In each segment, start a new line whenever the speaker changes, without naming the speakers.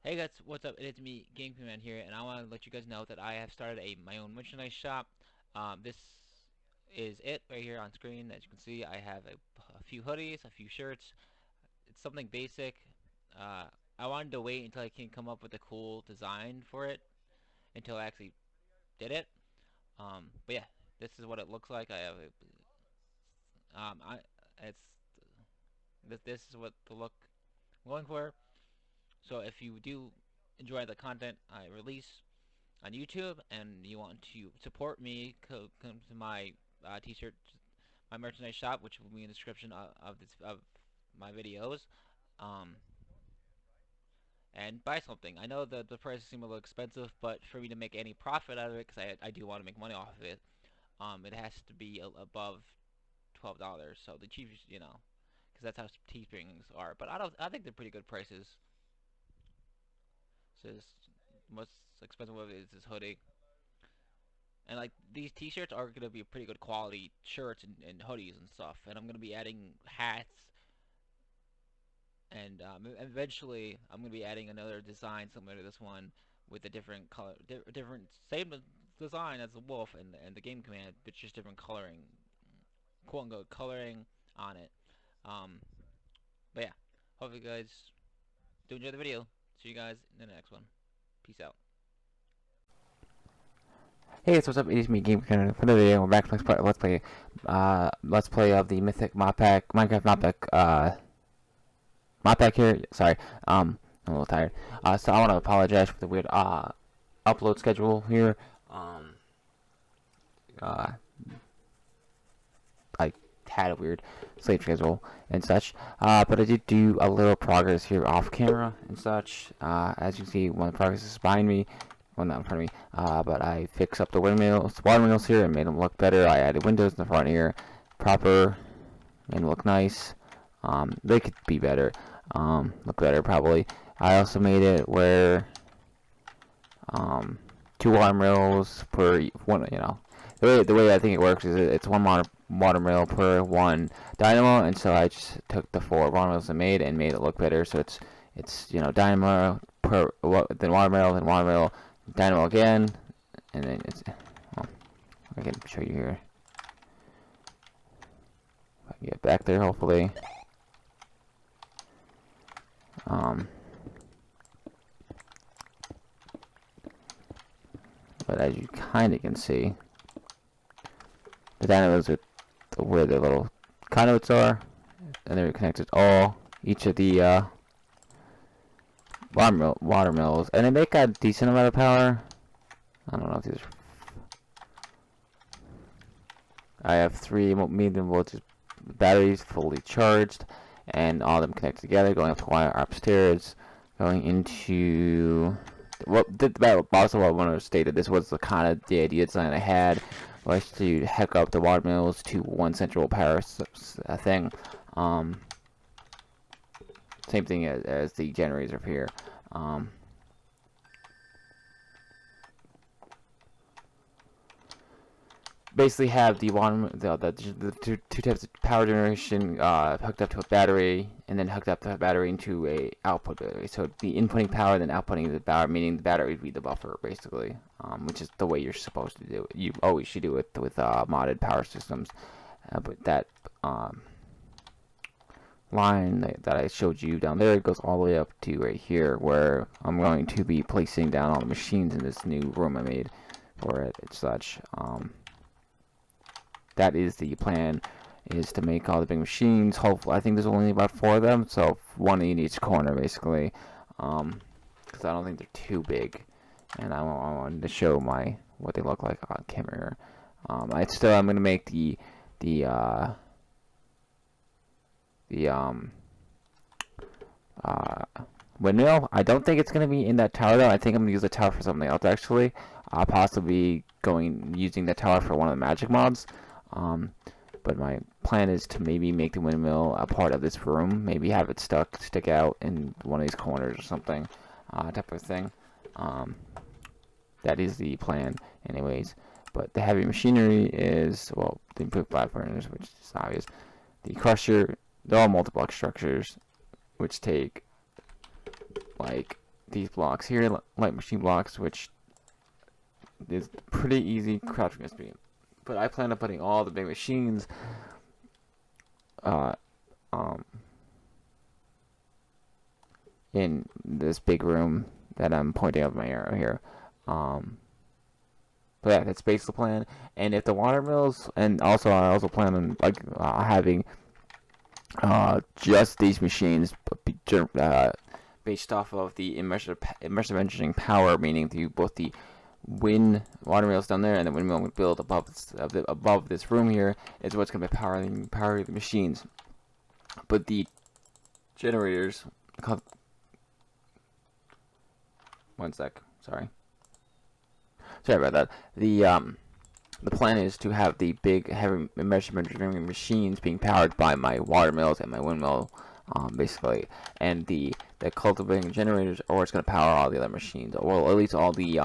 Hey guys, what's up? It's me, GameTag here, and I want to let you guys know that I have started my own merchandise shop. This is it right here on screen. As you can see, I have a few hoodies, a few shirts. It's something basic. Uh, I wanted to wait until I can come up with a cool design for it until I actually did it. But yeah, this is what it looks like. I have I it's this is what the look I'm going for. So if you do enjoy the content I release on YouTube and you want to support me, come to my t-shirt, my merchandise shop, which will be in the description of my videos, um, and buy something. I know the prices seem a little expensive, but for me to make any profit out of it, because I do want to make money off of it, it has to be above $12. So the cheapest, because that's how Teesprings are. But I think they're pretty good prices. So this most expensive one is this hoodie. And like these t-shirts are gonna be pretty good quality shirts and hoodies and stuff. And I'm gonna be adding hats, and eventually I'm gonna be adding another design similar to this one with a different color, different same design as the wolf and the game command, but just different coloring, quote unquote coloring on it. Um, but yeah, hope you guys do enjoy the video. See you guys in the next one. Peace out.
Hey, what's up? It is me, GamerTag. For the video, we're back to let's play of the Mythic Modpack, Minecraft Modpack here. Sorry, I'm a little tired. So I want to apologize for the weird upload schedule here. Uh, I had a weird sleep schedule and such. But I did do a little progress here off camera and such. As you see, one of the progress is behind me. Well, not in front of me, but I fixed up the watermills here and made them look better. I added windows in the front here, proper, made them look nice. They could be better, look better probably. I also made it where two watermills per one. The way I think it works is it's one watermill per one dynamo, and so I just took the four watermills I made and made it look better. So it's dynamo per then watermill, dynamo again, and then well, I can show you here. If I can get back there, hopefully. But as you kind of can see, the dynamos are where the little conduits are, and they're connected all each of the watermills, and they make a decent amount of power. I don't know if these are... I have three medium voltage batteries fully charged, and all of them connected together, going up to wire upstairs, going into... Well, also what I want to state that this was the idea design I had, was to hook up the watermills to one central power thing. Same thing as the generators up here. Basically have the two types of power generation hooked up to a battery, and then hooked up the battery into a output battery. So it'd be inputting power, then outputting the power, meaning the battery would be the buffer, basically, which is the way you're supposed to do it. You always should do it with modded power systems. But that line that I showed you down there goes all the way up to right here, where I'm going to be placing down all the machines in this new room I made for it and such. That is the plan, is to make all the big machines. Hopefully, I think there's only about 4 of them, so one in each corner, basically. Because I don't think they're too big, and I wanted to show what they look like on camera. I'm gonna make the windmill. I don't think it's gonna be in that tower though. I think I'm gonna use the tower for something else actually. Possibly using the tower for one of the magic mods. But my plan is to maybe make the windmill a part of this room. Maybe have it stick out in one of these corners or something, type of thing. That is the plan, anyways. But the heavy machinery is, well, the improved platformers, which is obvious. The crusher, they're all multi-block structures, which take like these blocks here, light machine blocks, which is pretty easy crafting recipe. But I plan on putting all the big machines uh, um, in this big room that I'm pointing out my arrow here. But yeah, that's basically the plan. And if the water mills, and also I also plan on like having just these machines based off of the immersive engineering power, meaning both the wind water mills down there and the windmill we build above this room here is what's going to be powering the machines. But the generators, one sec, sorry about that. The plan is to have the big heavy immersive engineering machines being powered by my water mills and my windmill, basically, and the cultivating generators, or it's going to power all the other machines, or at least all the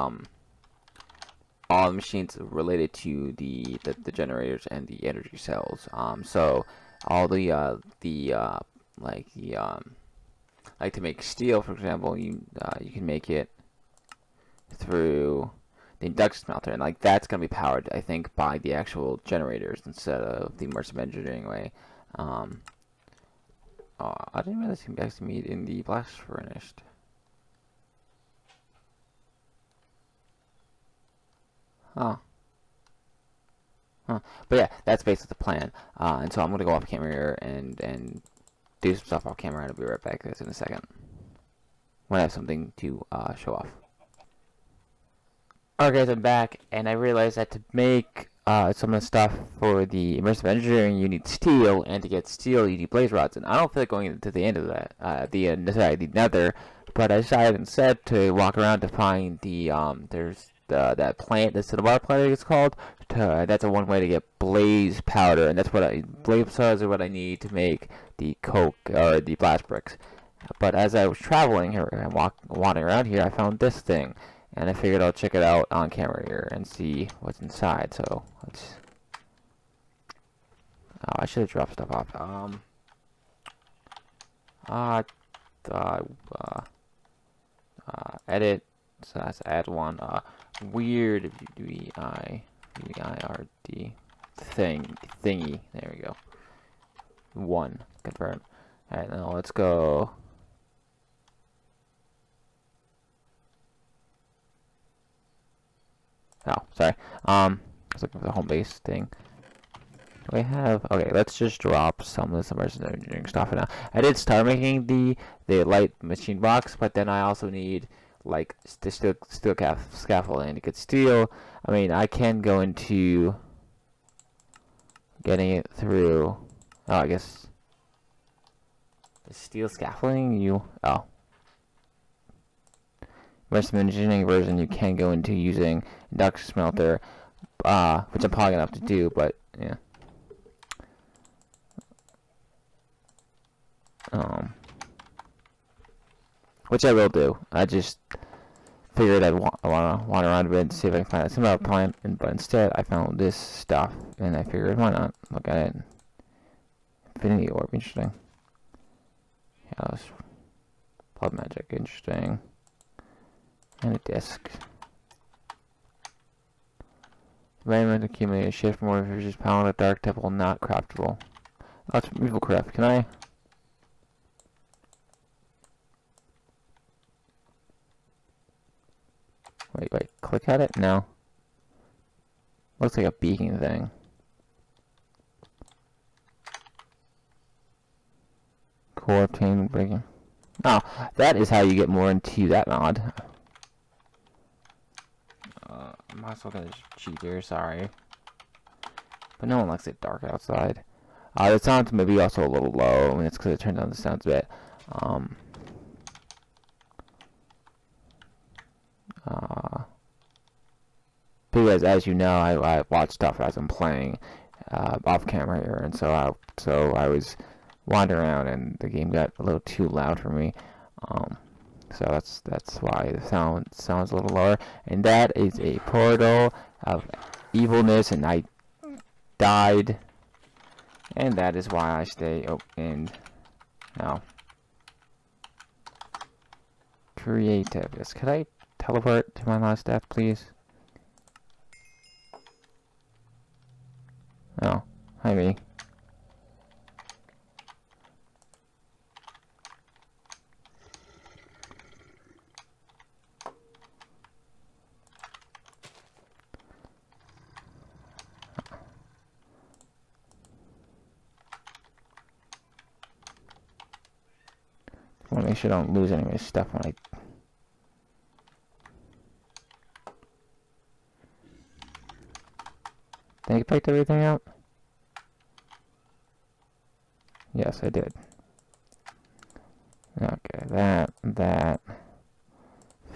machines related to the generators and the energy cells. So all like to make steel, for example, you can make it through the induction smelter, and like that's gonna be powered, I think, by the actual generators instead of the immersive engineering way. I didn't realize you can actually meet in the blast furnace. Huh. But yeah, that's basically the plan. And so I'm gonna go off camera here and do some stuff off camera, and I'll be right back in a second when I have something to show off. Alright guys, I'm back, and I realized that to make some of the stuff for the immersive engineering, you need steel, and to get steel, you need blaze rods. And I don't feel like going to the end of that, the nether, but I decided instead to walk around to find there's that plant, the cinnabar plant it's called. That's one way to get blaze powder, and that's blaze powders are what I need to make the coke or the blast bricks. But as I was traveling here and wandering around here, I found this thing. And I figured I'll check it out on camera here and see what's inside. So let's. Oh, I should have dropped stuff off. Edit. So that's add one. Weird VIRD thingy. There we go. One. Confirm. Alright, now let's go. Oh, sorry. I was looking for the home base thing. Do I have? Okay, let's just drop some of this immersive engineering stuff now. I did start making the light machine box, but then I also need like the steel scaffolding to get steel. I mean, I can go into getting it through. Oh, I guess the steel scaffolding. Immersive engineering version you can go into using induction smelter, which I'm probably gonna have to do, but yeah. Which I will do. I just figured I wanna wander around a bit and see if I can find a similar plant, but instead I found this stuff, and I figured why not look at it. Infinity orb, interesting. Yeah, blood magic, interesting. And a disc. Environment accumulated shift more versus pound of dark temple not craftable. Oh, it's evil craft. Can I? Wait, click at it? No. Looks like a beacon thing. Core obtained breaking. Oh, that is how you get more into that mod. I'm also gonna cheat here, sorry. But no one likes it dark outside. The sound's maybe also a little low. I mean, it's because it turned down the sounds a bit. Because as you know, I watch stuff as I'm playing off camera here, and so I was wandering around, and the game got a little too loud for me. So that's why the sounds a little lower. And that is a portal of evilness, and I died. And that is why I stay. Oh, and now creative. Could I teleport to my last death, please? Oh, hi me. I want to make sure I don't lose any of my stuff when I... Think I picked everything out? Yes, I did. Okay, that,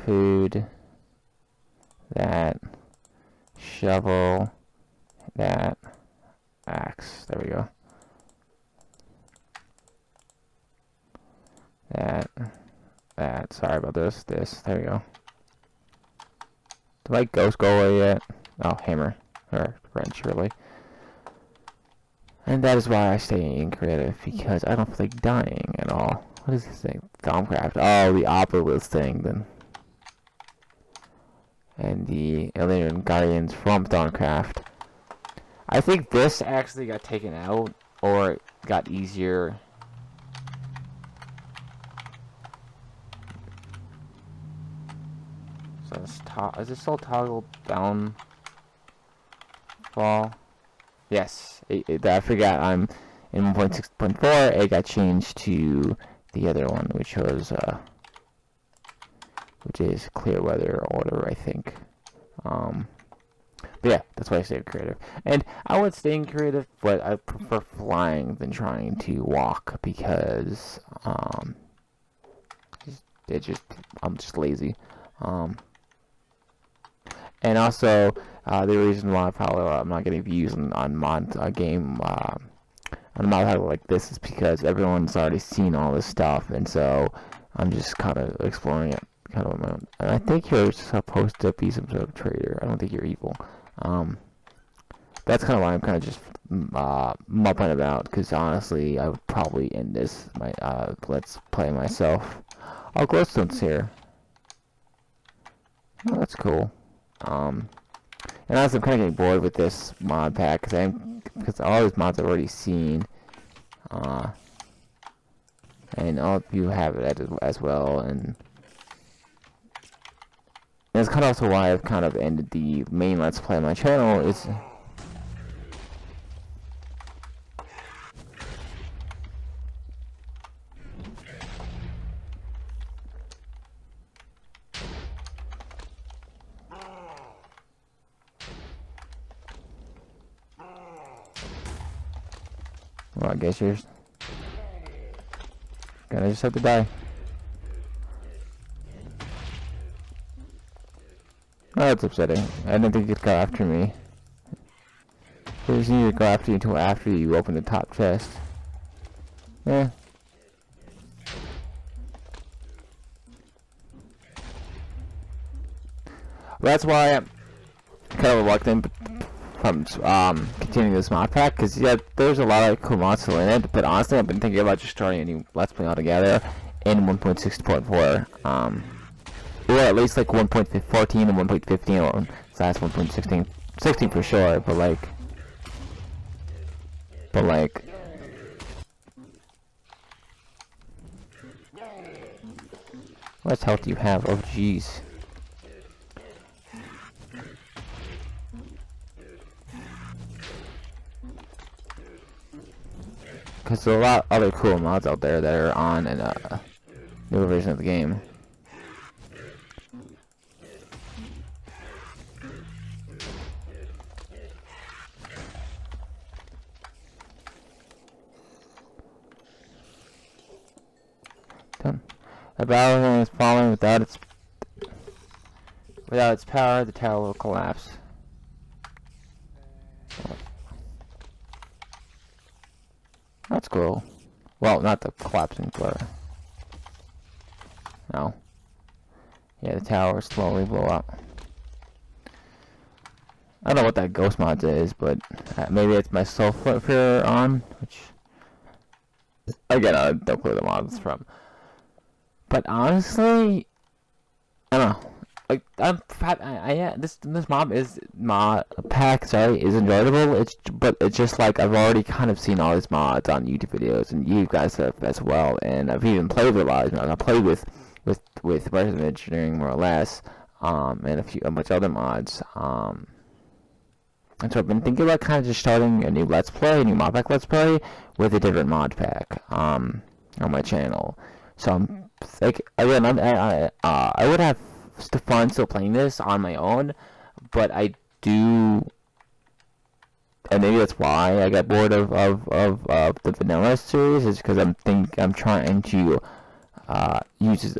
food, that, shovel, that, axe. There we go. That. Sorry about this. There we go. Did my ghost go away yet? Oh, hammer. Or wrench, really. And that is why I stay in creative, because I don't feel like dying at all. What is this thing? Thaumcraft. Oh, the Opera thing, then. And the Alien Guardians from Thaumcraft. I think this actually got taken out, or it got easier. So is this still toggle down? Fall? Yes. I forgot I'm in 1.6.4. It got changed to the other one, which is clear weather order, I think. But yeah, that's why I stay in creative. And I would stay in creative, but I prefer flying than trying to walk because I'm just lazy. And also, the reason why probably I'm not getting views on mod game on a mod title like this is because everyone's already seen all this stuff, and so I'm just kind of exploring it kind of on my own. And I think you're supposed to be some sort of trader. I don't think you're evil. That's kind of why I'm kind of just mupping about, because honestly, I would probably end this let's play myself. Oh, glowstone's here. Oh, that's cool. And honestly, I'm kind of getting bored with this mod pack because all these mods I've already seen, and all of you have it as well, and that's kind of also why I've kind of ended the main Let's Play on my channel. Is well, I guess you're gonna just have to die. Oh, that's upsetting. I didn't think you'd go after me. He doesn't need to go after you until after you open the top chest. Yeah. Well, that's why I'm kind of reluctant from continuing this mod pack, because yeah, there's a lot of cool mods still in it, but honestly I've been thinking about just starting a new Let's Play altogether in 1.6.4, or at least like 1.14 and 1.15, or so that's 1.16, 16 for sure, but like how much health do you have? Oh jeez. Because there's a lot of other cool mods out there that are on in a newer version of the game. Done. The battle is falling without its power. The tower will collapse. That's cool. Well, not the collapsing floor. No. Yeah, the tower slowly blow up. I don't know what that ghost mod is, but maybe it's my soul fear on, which again I don't know where the mod is from. But honestly, I don't know. Like this mod pack, sorry, is enjoyable. But it's just like I've already kind of seen all these mods on YouTube videos, and you guys have as well. And I've even played with a lot of mods. I played with Resident Engineering more or less, and a bunch of other mods. And so I've been thinking about kind of just starting a new Let's Play, a new Modpack Let's Play with a different mod pack on my channel. So I'm like, again, I would have fun still playing this on my own, but I do, and maybe that's why I got bored of the vanilla series, is because I'm trying to use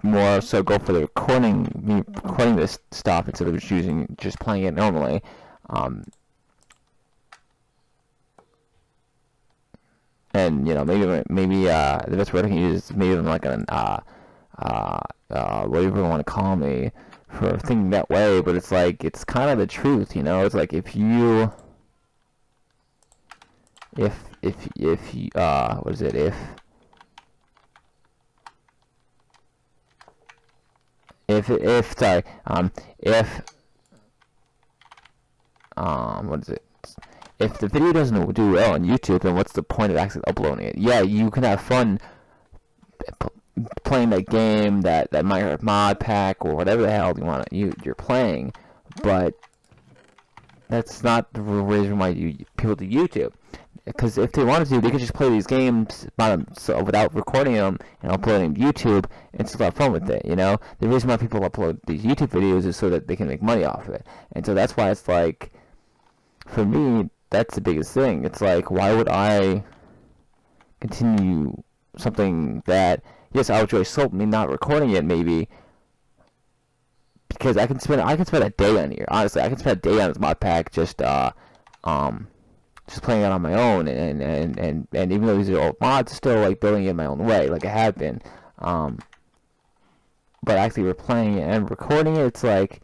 more so go for the recording this stuff instead of just playing it normally. And maybe the best word I can use is maybe I'm like an whatever you want to call me for thinking that way, but it's like it's kind of the truth, It's like if you what is it if sorry if what is it? If the video doesn't do well on YouTube, then what's the point of actually uploading it? Yeah, you can have fun playing that game, that Minecraft mod pack, or whatever the hell you're playing, but that's not the reason why people do YouTube. Because if they wanted to, they could just play these games without recording them and uploading to YouTube and still have fun with it, The reason why people upload these YouTube videos is so that they can make money off of it. And so that's why it's like, for me, that's the biggest thing. It's like, why would I continue something that, yes, I would enjoy me not recording it maybe, because I can spend a day on here. Honestly, I can spend a day on this mod pack just playing it on my own, and even though these are old mods, still like building it in my own way, like I have been. But actually, we're playing it and recording it. It's like,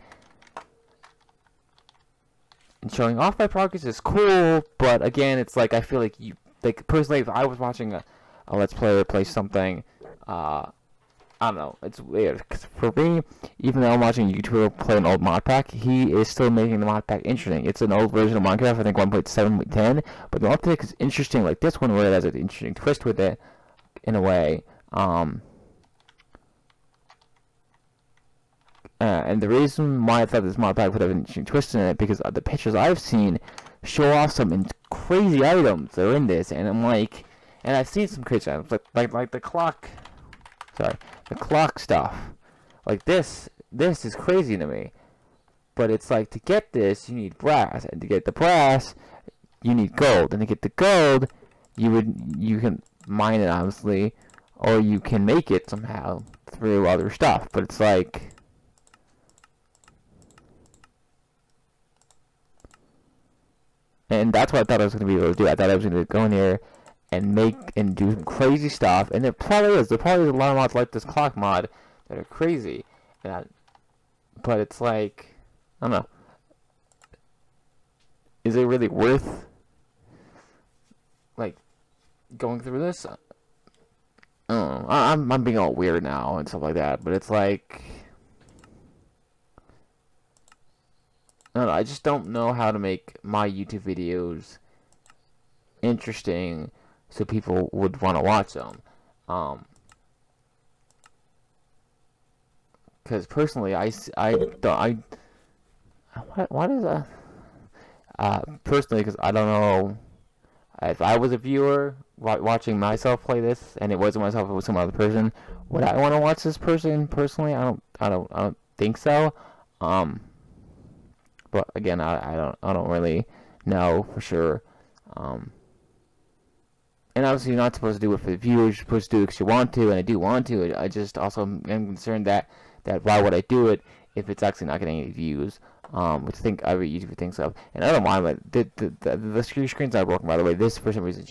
and showing off my progress is cool, but again, it's like I feel like personally, if I was watching a Let's Player play something, I don't know, it's weird, because for me, even though I'm watching a YouTuber play an old mod pack, he is still making the mod pack interesting. It's an old version of Minecraft, I think 1.7.10, but the mod pack is interesting like this one, where it has an interesting twist with it, in a way. And the reason why I thought this mod pack would have an interesting twist in it, because the pictures I've seen show off some crazy items that are in this, and I'm like, and I've seen some crazy items, like the clock, the clock stuff. Like this is crazy to me. But it's like, to get this, you need brass, and to get the brass, you need gold, and to get the gold, you can mine it, obviously, or you can make it somehow through other stuff. But it's like, and that's what I thought I was going to be able to do. I thought I was going to go in here and make and do some crazy stuff, and there probably is. There probably is a lot of mods like this clock mod that are crazy, but it's like, I don't know. Is it really worth like going through this? I don't know. I'm being all weird now and stuff like that, but it's like, I don't know, I just don't know how to make my YouTube videos interesting so people would want to watch them. Because personally, what is that? Personally, because I don't know if I was a viewer watching myself play this, and it wasn't myself, it was some other person, would I want to watch this person personally? I don't think so. But again, I don't really know for sure. And obviously, you're not supposed to do it for the viewers. You're supposed to do it because you want to, and I do want to. I just also am concerned that why would I do it if it's actually not getting any views? Which I think every YouTuber thinks of. And I don't mind, but the screen's not broken, by the way. This, for some reason,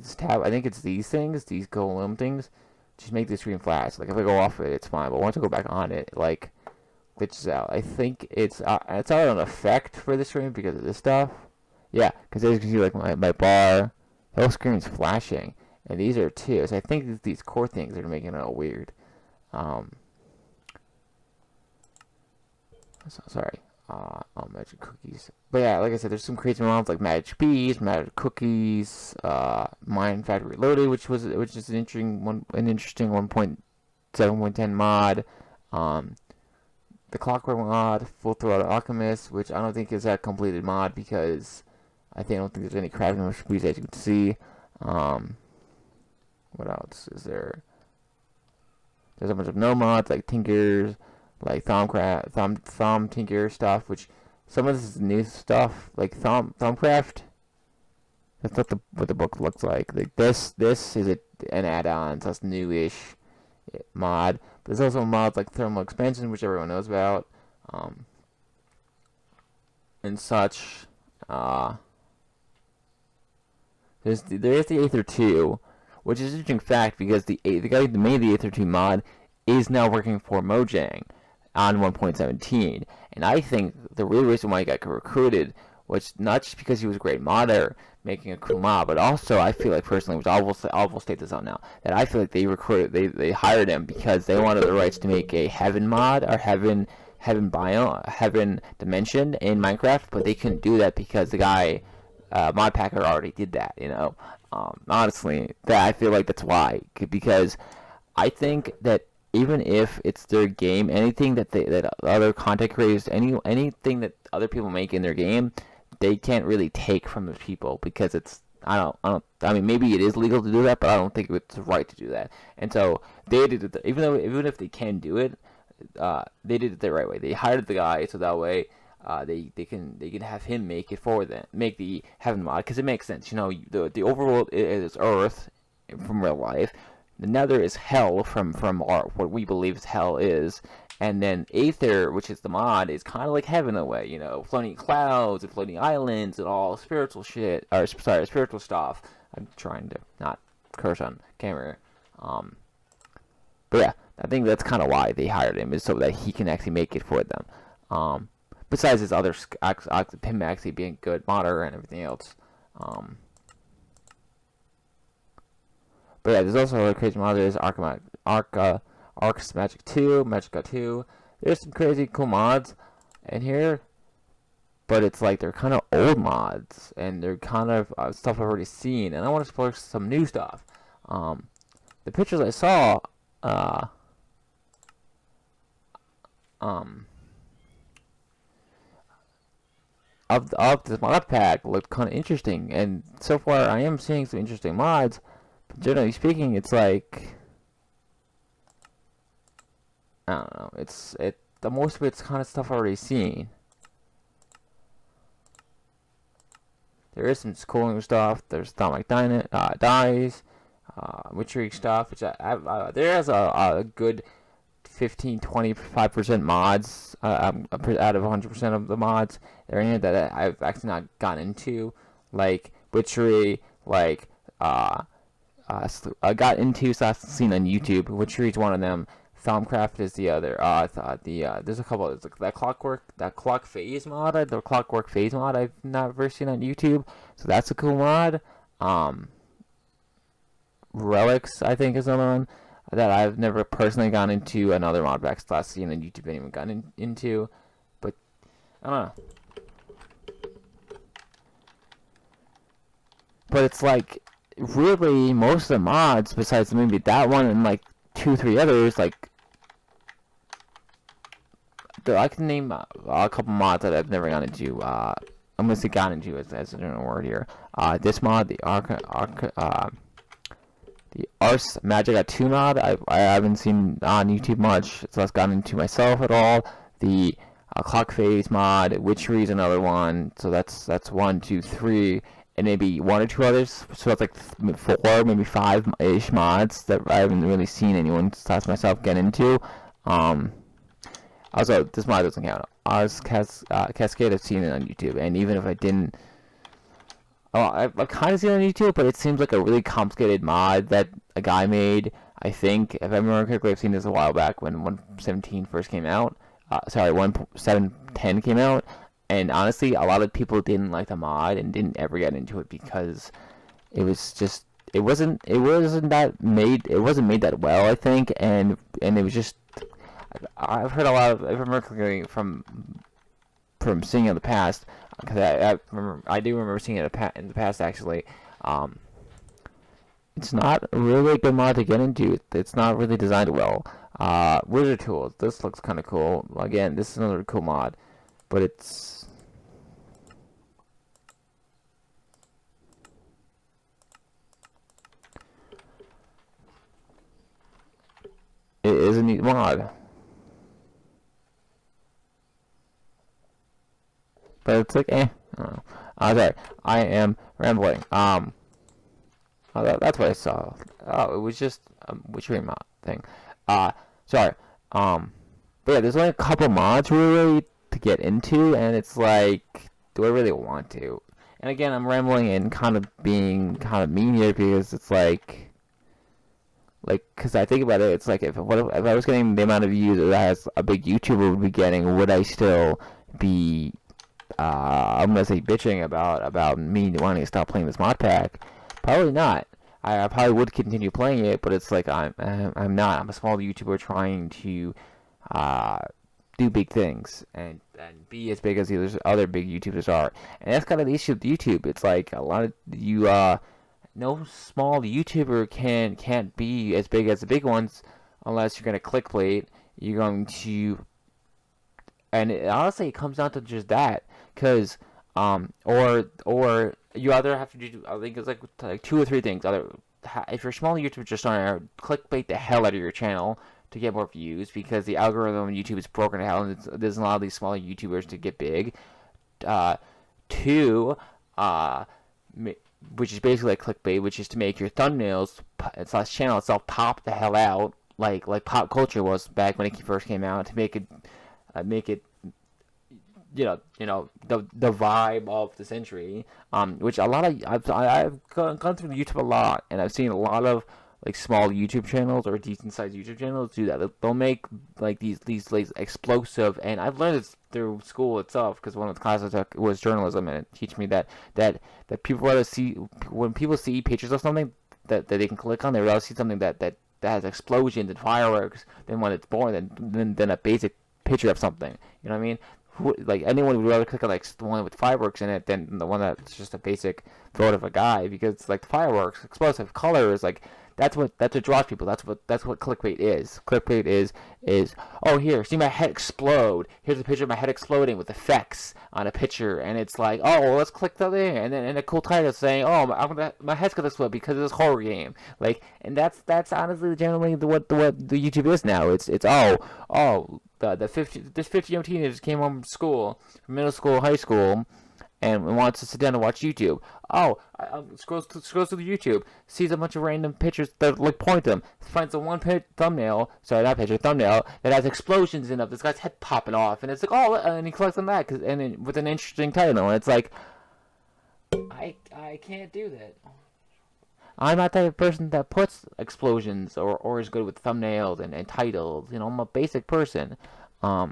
this tab, I think it's these things, these golem things, just make the screen flash. Like, if I go off it, it's fine. But once I go back on it, like, glitches out. I think it's out an effect for the screen because of this stuff. Yeah, because as you can see, like, my bar, the whole screen's flashing. And these are too. So I think it's these core things that are making it all weird. sorry. Magic cookies. But yeah, like I said, there's some crazy mods like magic bees, magic cookies, mine factory loaded, which is an interesting 1.7.10 mod. The clockwork mod, full throttle alchemist, which I don't think is that completed mod because I don't think there's any crafting recipes as you can see. What else is there? There's a bunch of no mods like Tinkers, like Thumb Tinker stuff, which some of this is new stuff, like Thumbcraft. That's not what the book looks like. Like this is an add-on, so that's newish mod. But there's also mods like Thermal Expansion, which everyone knows about, and such. There is the Aether 2, which is an interesting fact because the guy who made the Aether 2 mod is now working for Mojang on 1.17, and I think the real reason why he got recruited was not just because he was a great modder making a cool mod, but also I feel like personally, which I will state this out now, that I feel like they hired him because they wanted the rights to make a Heaven mod or Heaven Dimension in Minecraft, but they couldn't do that because the guy Modpack already did that. Honestly, I feel like that's why, because I think that even if it's their game, anything that other content creators, anything that other people make in their game, they can't really take from the people because it's I mean maybe it is legal to do that, but I don't think it's right to do that. And so they did it, even if they can do it, they did it the right way. They hired the guy so that way they can have him make it for them, make the Heaven mod, because it makes sense. The overworld is Earth from real life. The Nether is hell from what we believe hell is, and then Aether, which is the mod, is kind of like heaven in a way. Floating clouds and floating islands and all spiritual shit, or sorry, spiritual stuff. I'm trying to not curse on camera. But yeah, I think that's kind of why they hired him, is so that he can actually make it for them. Besides his other him actually being a good modder and everything else. But yeah, there's also a crazy mod. There's Arc's Magic 2, Magica 2. There's some crazy cool mods in here, but it's like they're kind of old mods and they're kind of stuff I've already seen, and I want to explore some new stuff. The pictures I saw, of this mod pack looked kind of interesting, and so far I am seeing some interesting mods. But generally speaking, it's like I don't know. The most of it's kind of stuff I've already seen. There is some cool new stuff. There's Atomic Dies, Witchery stuff, which there is a good 15-25% mods out of 100% of the mods that are in it that I've actually not gotten into, like Witchery, like I got into seen on YouTube. Witchery is one of them. Thumbcraft is the other. There's a couple. There's that clock phase mod. The clockwork phase mod I've never seen on YouTube, so that's a cool mod. Relics I think is another one that I've never personally gone into. Another mod back slash seen on YouTube anyone gotten into, but I don't know. But it's like really most of the mods, besides maybe that one and like 2-3 others, like I can name a couple mods that I've never gone into. I'm gonna say got into as a general word here. This mod, the Ars Magica 2 mod, I haven't seen on YouTube much, so I've gotten into myself at all. The Clock Phase mod, Witchery is another one, so that's 1, 2, 3, and maybe 1 or 2 others. So that's like 4, maybe 5-ish mods that I haven't really seen anyone besides myself get into. Also, this mod doesn't count. Ars Cascade, I've seen it on YouTube, and even if I didn't, I've kind of seen it on YouTube, but it seems like a really complicated mod that a guy made. I think, if I remember correctly, I've seen this a while back when 1.17 first came out. 1.7.10 came out, and honestly, a lot of people didn't like the mod and didn't ever get into it because it was just it wasn't made that well, I think, and it was just. I've heard a lot of, if I remember correctly, from from seeing in the past, because I do remember seeing it in the past actually. It's not really a good mod to get into. It's not really designed well. Wizard tools. This looks kind of cool. Again, this is another cool mod, but it is a neat mod. But it's like, I don't know. Sorry, I am rambling. That's what I saw. Oh, it was just a witchery mod thing. Sorry. But yeah, there's only a couple mods really to get into, and it's like, do I really want to? And again, I'm rambling and kind of being kind of mean here because it's like, because I think about it, it's like if I was getting the amount of views that as a big YouTuber would be getting, would I still be I'm gonna say bitching about me wanting to stop playing this mod pack? Probably not. I probably would continue playing it, but it's like I'm not. I'm a small YouTuber trying to do big things and be as big as these other big YouTubers are. And that's kind of the issue with YouTube. It's like a lot of you no small YouTuber can't be as big as the big ones unless you're gonna clickbait. You're going to, and honestly, it comes down to just that. Because or you either have to do, I think it's like two or three things. Either if you're a small YouTuber just starting out, clickbait the hell out of your channel to get more views because the algorithm on YouTube is broken to hell and there's a lot of these smaller YouTubers to get big. Two, which is basically like clickbait, which is to make your thumbnails / channel itself pop the hell out like pop culture was back when it first came out, to make it you know the vibe of the century, which a lot of I've gone through YouTube a lot, and I've seen a lot of like small YouTube channels or decent sized YouTube channels do that. They'll make like these like explosive, and I've learned this through school itself because one of the classes I took was journalism, and it teach me that people rather see, when people see pictures of something that they can click on, they rather see something that has explosions and fireworks than when it's boring than a basic picture of something. You know what I mean? Like anyone would rather click on like the one with fireworks in it than the one that's just a basic photo of a guy, because like fireworks, explosive colors, like that's what draws people. That's what clickbait is. Clickbait is oh, here, see my head explode. Here's a picture of my head exploding with effects on a picture, and it's like, oh, well, let's click that there, and then in a cool title saying, oh, my head's gonna explode because of this horror game. Like, and that's honestly generally what the YouTube is now. It's this 50-year-old teenager came home from school, from middle school, high school, and wants to sit down and watch YouTube. Oh, scrolls through the YouTube, sees a bunch of random pictures that look point to him, finds the one thumbnail that has explosions in it, this guy's head popping off, and it's like, oh, and he clicks on that, with an interesting title, and it's like, I can't do that. I'm not the type of person that puts explosions or is good with thumbnails and titles. You know, I'm a basic person. I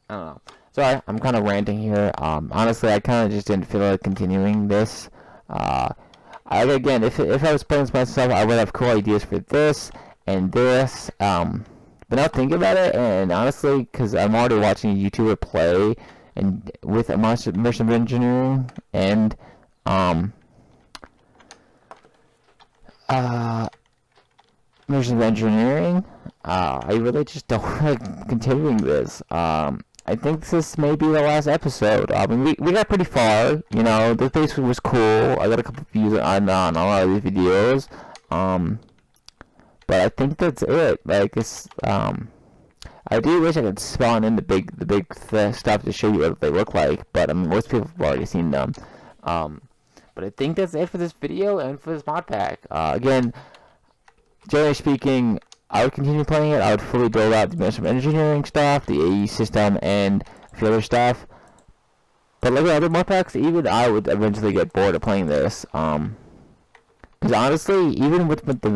don't know. Sorry, I'm kind of ranting here. Honestly, I kind of just didn't feel like continuing this. Again, if I was playing this myself, I would have cool ideas for this and this. But now thinking about it, and honestly, because I'm already watching a YouTuber play, and with immersive engineering and immersive engineering, I really just don't like continuing this. I think this may be the last episode. I mean, we got pretty far. You know, the face was cool. I got a couple views on a lot of these videos. But I think that's it. Like, it's I do wish I could spawn in the big stuff to show you what they look like, but I mean, most people have already seen them. But I think that's it for this video and for this mod pack. Again, generally speaking, I would continue playing it. I would fully build out the immersive engineering stuff, the AE system, and a few other stuff. But like other mod packs, even I would eventually get bored of playing this. Because honestly, even with the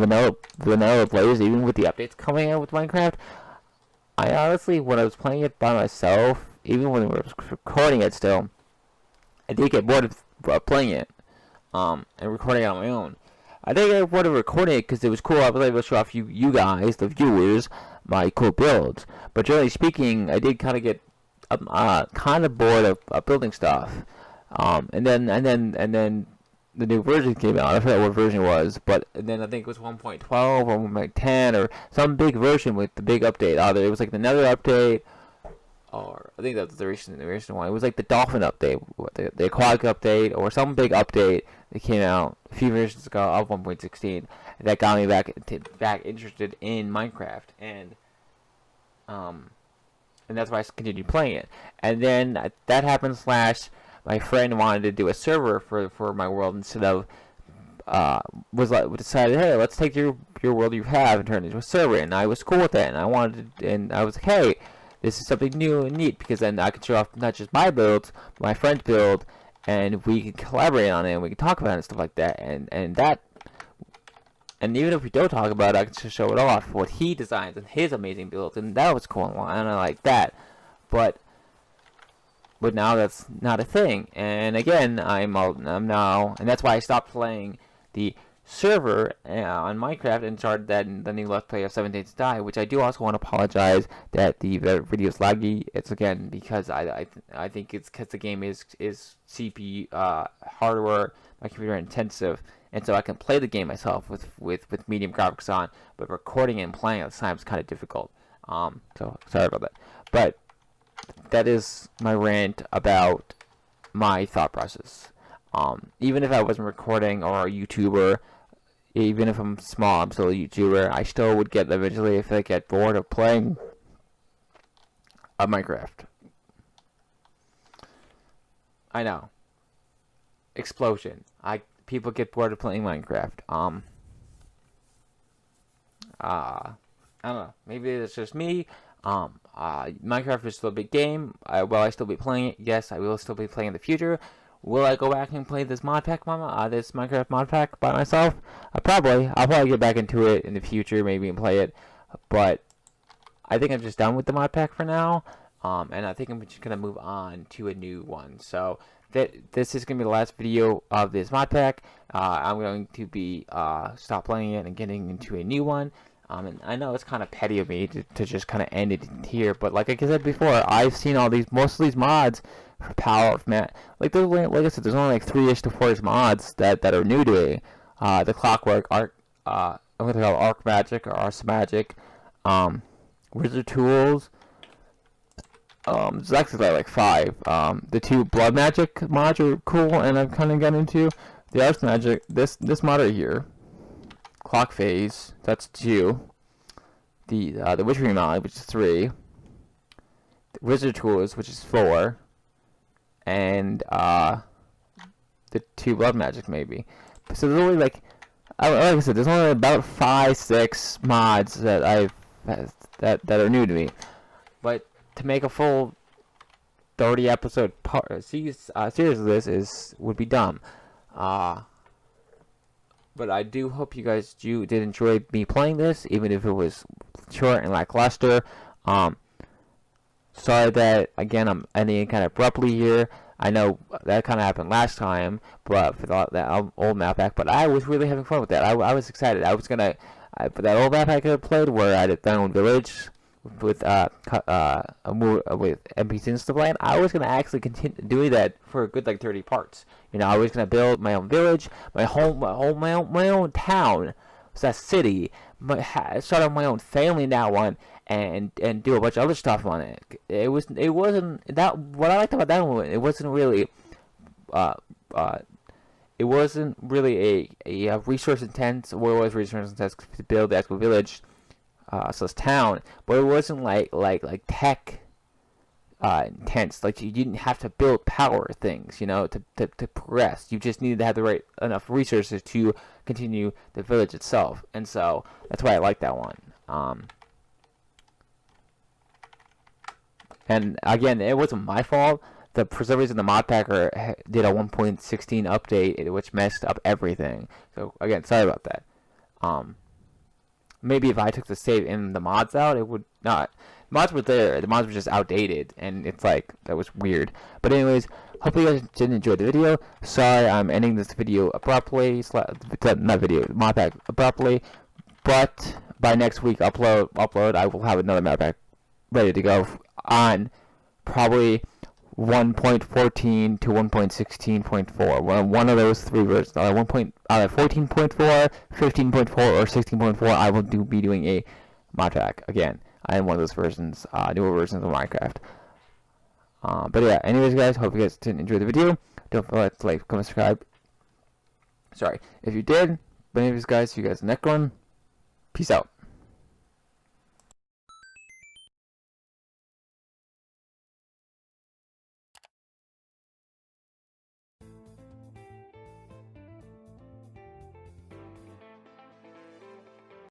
vanilla players, even with the updates coming out with Minecraft, I honestly, when I was playing it by myself, even when I was recording it still, I did get bored of playing it, and recording it on my own. I think I wanted to record it because it was cool. I was able to show off you guys, the viewers, my cool builds. But generally speaking, I did kind of get kind of bored of building stuff. And then the new version came out. I forgot what version it was, but then I think it was 1.12 or 1.10 or some big version with the big update. Either it was like the Nether update, or I think that was the recent one. It was like the Dolphin update, the Aquatic update, or some big update that came out a few versions ago of 1.16 that got me back interested in Minecraft, and that's why I continued playing it. And then that happened. Slash, my friend wanted to do a server for my world instead of decided, hey, let's take your world you have and turn it into a server. And I was cool with that, and I was like, hey, this is something new and neat, because then I can show off not just my builds, but my friend's build, and we can collaborate on it, and we can talk about it and stuff like that. And even if we don't talk about it, I can just show it off, what he designs and his amazing builds, and that was cool, and I like that. But now that's not a thing. And again, I'm now, and that's why I stopped playing the server on Minecraft and started the new Let's Play of 7 Days to Die, which I do also want to apologize that the video is laggy. It's again because I think it's because the game is CPU hardware, my computer intensive, and so I can play the game myself with medium graphics on, but recording and playing at the time is kind of difficult. So sorry about that. But that is my rant about my thought process. Even if I wasn't recording or a YouTuber, even if I'm small, I'm still a YouTuber, I still would get eventually, if I get bored of playing Minecraft. I know. Explosion. People get bored of playing Minecraft. I don't know. Maybe it's just me. Minecraft is still a big game. Will I still be playing it? Yes, I will still be playing in the future. Will I go back and play this Modpack, this Minecraft Modpack by myself? I'll probably get back into it in the future, maybe, and play it. But I think I'm just done with the Modpack for now. And I think I'm just gonna move on to a new one. So this is gonna be the last video of this Modpack. I'm going to be stop playing it and getting into a new one. And I know it's kind of petty of me to just kind of end it here, but like I said before, I've seen most of these mods for Power of Man. Like I said, there's only like 3-ish to 4-ish mods that are new to me. The Clockwork, I'm going to call it Arc Magic or Arc Magic, Wizard Tools. There's actually like 5. The 2 Blood Magic mods are cool, and I've kind of got into the Arc Magic. This mod right here. Clock Phase, that's 2. The Witchery mod, which is 3. The Wizard Tools, which is 4. And the 2 Blood Magic, maybe. So there's only like I said, there's only about 5-6 mods that that are new to me. But to make a full 30 episode series of this would be dumb. But I do hope you guys did enjoy me playing this, even if it was short and lackluster. Sorry that, again, I'm ending it kind of abruptly here. I know that kind of happened last time, but for that old map pack. But I was really having fun with that. I was excited. I was gonna, for that old map pack I played, where I did my own village with NPCs and stuff like that. I was gonna actually continue doing that for a good like 30 parts. You know, I was gonna build my own village, my own town, so that city. Start my own family in that one, and do a bunch of other stuff on it. It wasn't that. What I liked about that one, it wasn't really a resource intense. Well, it was resource intense to build the actual village, so it's town, but it wasn't like tech intense. Like, you didn't have to build power things, you know, to progress. You just needed to have the right enough resources to continue the village itself, and so that's why I like that one. And again, it wasn't my fault. For some reason, the Modpacker did a 1.16 update, which messed up everything. So again, sorry about that. Maybe if I took the save in the mods out, it would not. mods were there. The mods were just outdated, and it's like that was weird. But anyways, hopefully you guys did enjoy the video. Sorry, I'm ending this video abruptly. Not video, Modpack abruptly. But by next week, upload, I will have another Modpack ready to go on probably 1.14 to 1.16.4. One of those three versions, 14.4, 15.4, or 16.4. I will be doing a Modpack again. I am one of those versions, newer versions of Minecraft. But yeah, anyways, guys, hope you guys did enjoy the video. Don't forget to like, comment, subscribe. Sorry if you did. But anyways, guys, see you guys in the next one. Peace out.